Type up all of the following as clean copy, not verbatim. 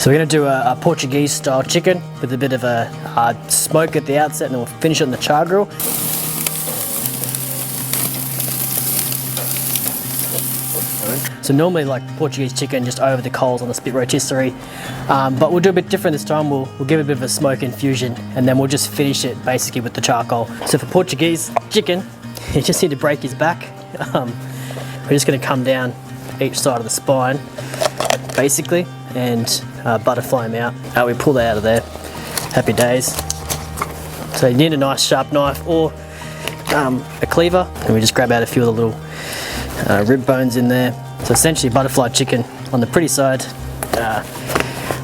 So we're going to do a Portuguese style chicken with a bit of a smoke at the outset, and then we'll finish it on the char grill. So normally like Portuguese chicken just over the coals on the spit rotisserie, but we'll do a bit different this time. We'll give it a bit of a smoke infusion, and then we'll just finish it basically with the charcoal. So for Portuguese chicken, you just need to break his back. We're just going to come down each side of the spine basically and butterfly him out. We pull that out of there. Happy days. So you need a nice sharp knife or a cleaver, and we just grab out a few of the little rib bones in there. So essentially butterfly chicken on the pretty side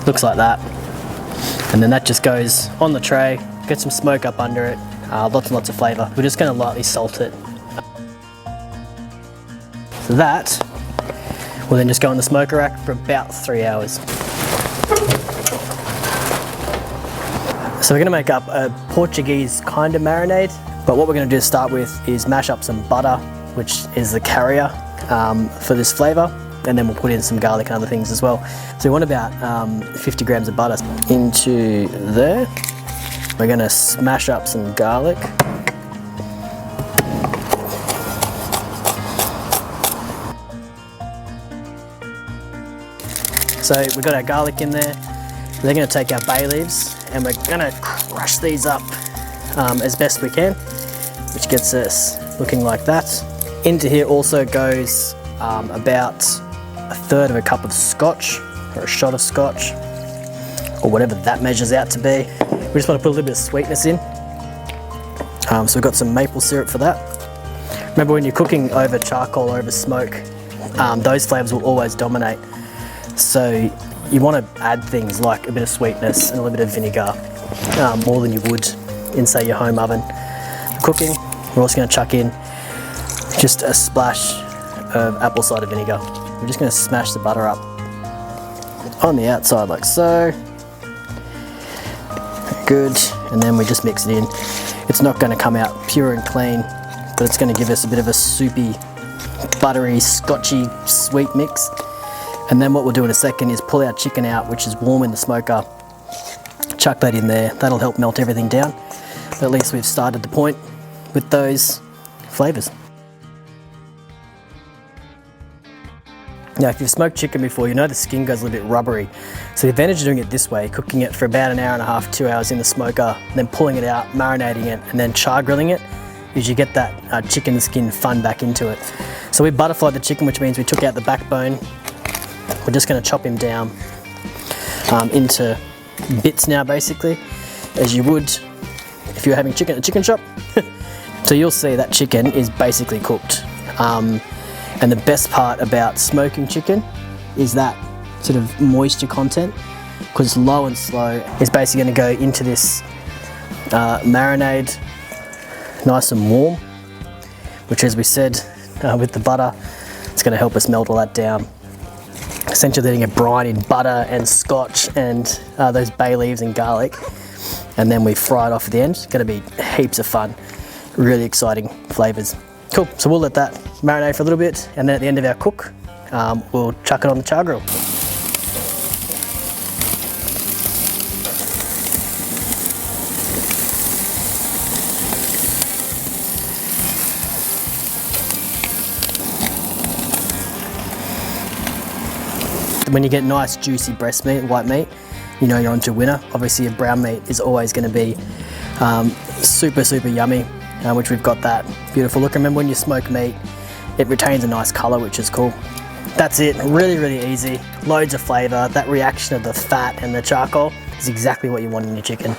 looks like that, and then that just goes on the tray, get some smoke up under it, lots and lots of flavour. We're just going to lightly salt it. So that will then just go on the smoker rack for about 3 hours. So we're going to make up a Portuguese kind of marinade, but what we're going to do to start with is mash up some butter, which is the carrier for this flavour, and then we'll put in some garlic and other things as well. So we want about 50 grams of butter into there. We're going to smash up some garlic. So we've got our garlic in there. We're going to take our bay leaves and we're going to crush these up as best we can, which gets us looking like that. Into here also goes about 1/3 of a cup of scotch, or a shot of scotch, or whatever that measures out to be. We just want to put a little bit of sweetness in. So we've got some maple syrup for that. Remember, when you're cooking over charcoal, over smoke, those flavours will always dominate. So you want to add things like a bit of sweetness and a little bit of vinegar, more than you would in, say, your home oven cooking. We're also going to chuck in just a splash of apple cider vinegar. We're just going to smash the butter up on the outside like so. Good, and then we just mix it in. It's not going to come out pure and clean, but it's going to give us a bit of a soupy, buttery, scotchy, sweet mix. And then what we'll do in a second is pull our chicken out, which is warm in the smoker, chuck that in there. That'll help melt everything down. But at least we've started the point with those flavours. Now, if you've smoked chicken before, you know the skin goes a little bit rubbery. So the advantage of doing it this way, cooking it for about 1.5 hours, 2 hours in the smoker, then pulling it out, marinating it, and then char grilling it, is you get that chicken skin fun back into it. So we butterflied the chicken, which means we took out the backbone. We're just going to chop him down into bits now, basically, as you would if you were having chicken at a chicken shop. So you'll see that chicken is basically cooked. And the best part about smoking chicken is that sort of moisture content, because low and slow is basically going to go into this marinade nice and warm, which, as we said, with the butter, it's going to help us melt all that down. Essentially letting it brine in butter and scotch and those bay leaves and garlic, and then we fry it off at the end. It's going to be heaps of fun, really exciting flavours. Cool, so we'll let that marinate for a little bit, and then at the end of our cook, we'll chuck it on the char grill. When you get nice juicy breast meat, white meat, you know you're onto a winner. Obviously your brown meat is always going to be super, super yummy, which we've got that beautiful look. Remember, when you smoke meat, it retains a nice colour, which is cool. That's it, really, really easy. Loads of flavour. That reaction of the fat and the charcoal is exactly what you want in your chicken.